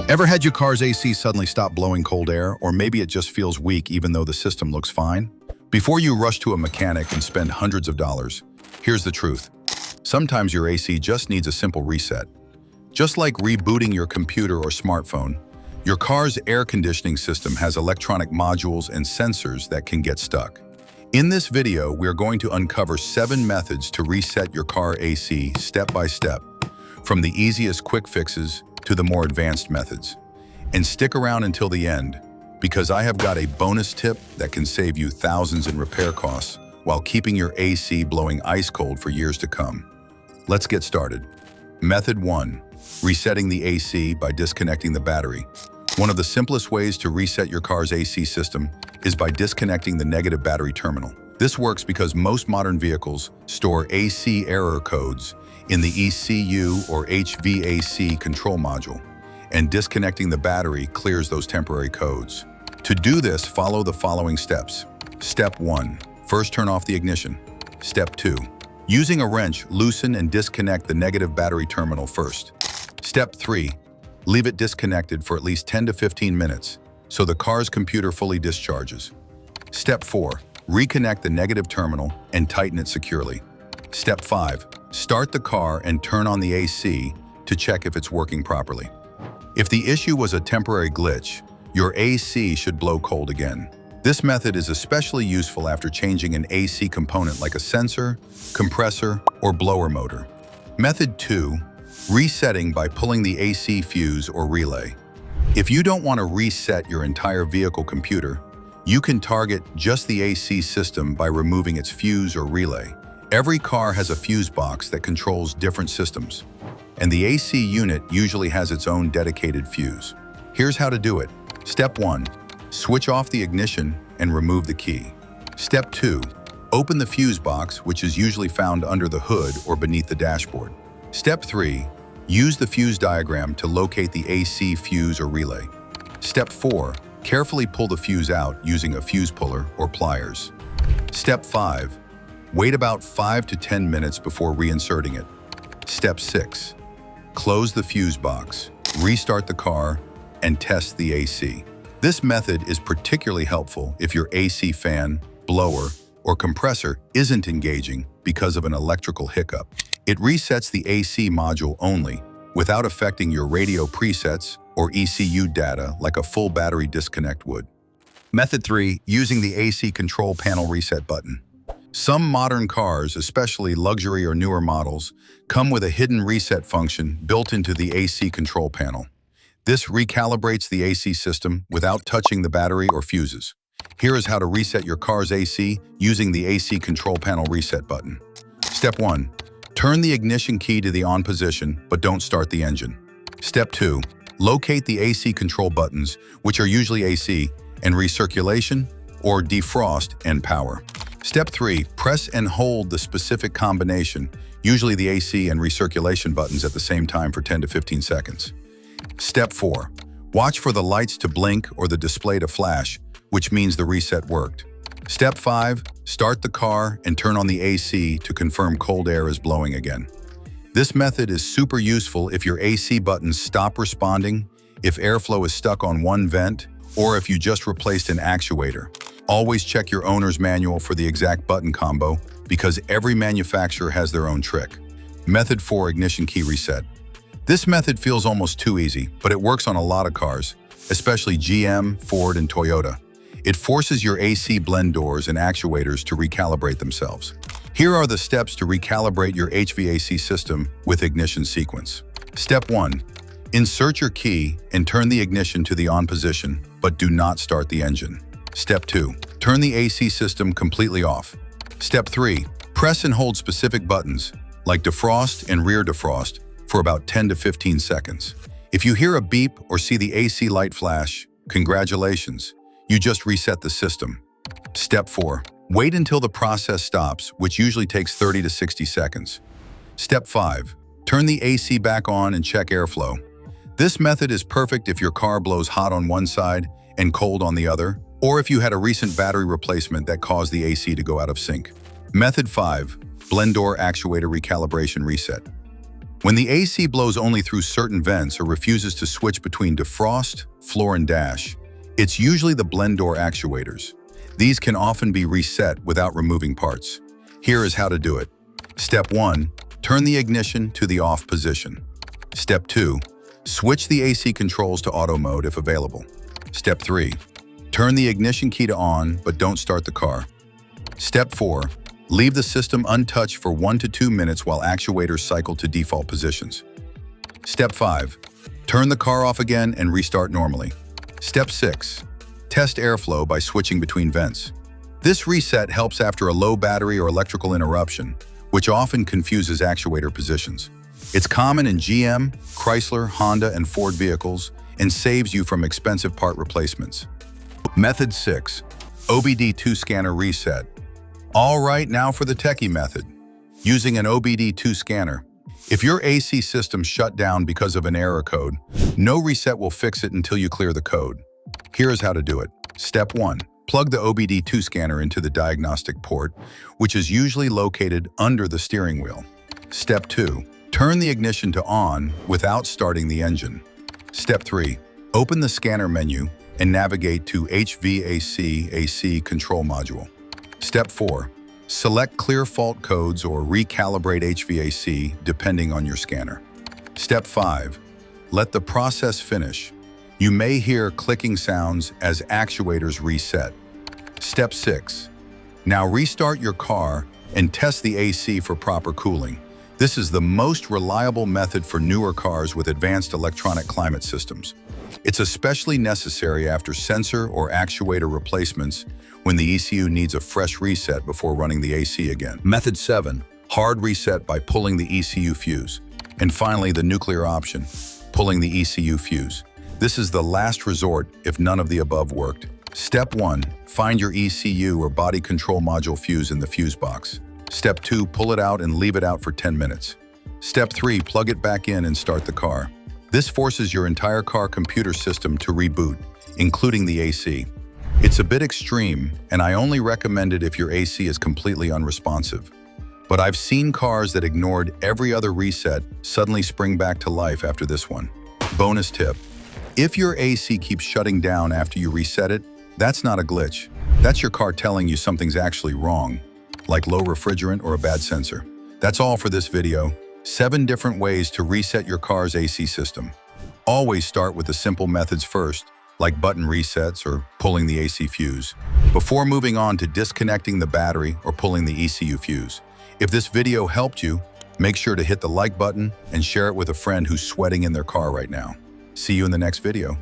Ever had your car's AC suddenly stop blowing cold air, or maybe it just feels weak even though the system looks fine? Before you rush to a mechanic and spend hundreds of dollars, here's the truth. Sometimes your AC just needs a simple reset. Just like rebooting your computer or smartphone, your car's air conditioning system has electronic modules and sensors that can get stuck. In this video, we're going to uncover 7 methods to reset your car AC step by step, from the easiest quick fixes to the more advanced methods. And stick around until the end, because I have got a bonus tip that can save you thousands in repair costs while keeping your AC blowing ice cold for years to come. Let's get started. Method 1. Resetting the AC by disconnecting the battery. One of the simplest ways to reset your car's AC system is by disconnecting the negative battery terminal. This works because most modern vehicles store AC error codes in the ECU or HVAC control module, and disconnecting the battery clears those temporary codes. To do this, follow the following steps. Step 1. First, turn off the ignition. Step 2. Using a wrench, loosen and disconnect the negative battery terminal first. Step 3. Leave it disconnected for at least 10 to 15 minutes so the car's computer fully discharges. Step 4. Reconnect the negative terminal and tighten it securely. Step 5. Start the car and turn on the AC to check if it's working properly. If the issue was a temporary glitch, your AC should blow cold again. This method is especially useful after changing an AC component like a sensor, compressor, or blower motor. Method 2. Resetting by pulling the AC fuse or relay. If you don't want to reset your entire vehicle computer, you can target just the AC system by removing its fuse or relay. Every car has a fuse box that controls different systems, and the AC unit usually has its own dedicated fuse. Here's how to do it. Step 1. Switch off the ignition and remove the key. Step 2. Open the fuse box, which is usually found under the hood or beneath the dashboard. Step 3. Use the fuse diagram to locate the AC fuse or relay. Step 4. Carefully pull the fuse out using a fuse puller or pliers. Step 5. Wait about 5 to 10 minutes before reinserting it. Step 6. Close the fuse box, restart the car, and test the AC. This method is particularly helpful if your AC fan, blower, or compressor isn't engaging because of an electrical hiccup. It resets the AC module only, without affecting your radio presets or ECU data like a full battery disconnect would. Method 3. Using the AC control panel reset button. Some modern cars, especially luxury or newer models, come with a hidden reset function built into the AC control panel. This recalibrates the AC system without touching the battery or fuses. Here is how to reset your car's AC using the AC control panel reset button. Step 1. Turn the ignition key to the on position, but don't start the engine. Step 2. Locate the AC control buttons, which are usually AC, and recirculation, or defrost and power. Step 3. Press and hold the specific combination, usually the AC and recirculation buttons at the same time for 10 to 15 seconds. Step 4. Watch for the lights to blink or the display to flash, which means the reset worked. Step 5. Start the car and turn on the AC to confirm cold air is blowing again. This method is super useful if your AC buttons stop responding, if airflow is stuck on one vent, or if you just replaced an actuator. Always check your owner's manual for the exact button combo, because every manufacturer has their own trick. Method 4. Ignition key reset. This method feels almost too easy, but it works on a lot of cars, especially GM, Ford, and Toyota. It forces your AC blend doors and actuators to recalibrate themselves. Here are the steps to recalibrate your HVAC system with ignition sequence. Step 1. Insert your key and turn the ignition to the on position, but do not start the engine. Step 2. Turn the AC system completely off. Step 3. Press and hold specific buttons, like defrost and rear defrost, for about 10 to 15 seconds. If you hear a beep or see the AC light flash, congratulations, you just reset the system. Step 4. Wait until the process stops, which usually takes 30 to 60 seconds. Step 5. Turn the AC back on and check airflow. This method is perfect if your car blows hot on one side and cold on the other, or if you had a recent battery replacement that caused the AC to go out of sync. Method 5. Blend door actuator recalibration reset. When the AC blows only through certain vents or refuses to switch between defrost, floor, and dash, it's usually the blend door actuators. These can often be reset without removing parts. Here is how to do it. Step 1. Turn the ignition to the off position. Step 2. Switch the AC controls to auto mode if available. Step 3. Turn the ignition key to on, but don't start the car. Step 4. Leave the system untouched for 1 to 2 minutes while actuators cycle to default positions. Step 5. Turn the car off again and restart normally. Step 6. Test airflow by switching between vents. This reset helps after a low battery or electrical interruption, which often confuses actuator positions. It's common in GM, Chrysler, Honda, and Ford vehicles and saves you from expensive part replacements. Method 6. OBD2 scanner reset. All right, now for the techie method. Using an OBD2 scanner. If your AC system shut down because of an error code, no reset will fix it until you clear the code. Here is how to do it. Step 1. Plug the OBD2 scanner into the diagnostic port, which is usually located under the steering wheel. Step 2. Turn the ignition to on without starting the engine. Step 3. Open the scanner menu and navigate to HVAC AC control module. Step 4. Select clear fault codes or recalibrate HVAC depending on your scanner. Step 5. Let the process finish. You may hear clicking sounds as actuators reset. Step 6. Now restart your car and test the AC for proper cooling. This is the most reliable method for newer cars with advanced electronic climate systems. It's especially necessary after sensor or actuator replacements when the ECU needs a fresh reset before running the AC again. Method 7. Hard reset by pulling the ECU fuse. And finally, the nuclear option, pulling the ECU fuse. This is the last resort if none of the above worked. Step 1. Find your ECU or body control module fuse in the fuse box. Step 2. Pull it out and leave it out for 10 minutes. Step 3. Plug it back in and start the car. This forces your entire car computer system to reboot, including the AC. It's a bit extreme, and I only recommend it if your AC is completely unresponsive. But I've seen cars that ignored every other reset suddenly spring back to life after this one. Bonus tip. If your AC keeps shutting down after you reset it, that's not a glitch. That's your car telling you something's actually wrong, like low refrigerant or a bad sensor. That's all for this video. 7 different ways to reset your car's AC system. Always start with the simple methods first, like button resets or pulling the AC fuse, before moving on to disconnecting the battery or pulling the ECU fuse. If this video helped you, make sure to hit the like button and share it with a friend who's sweating in their car right now. See you in the next video.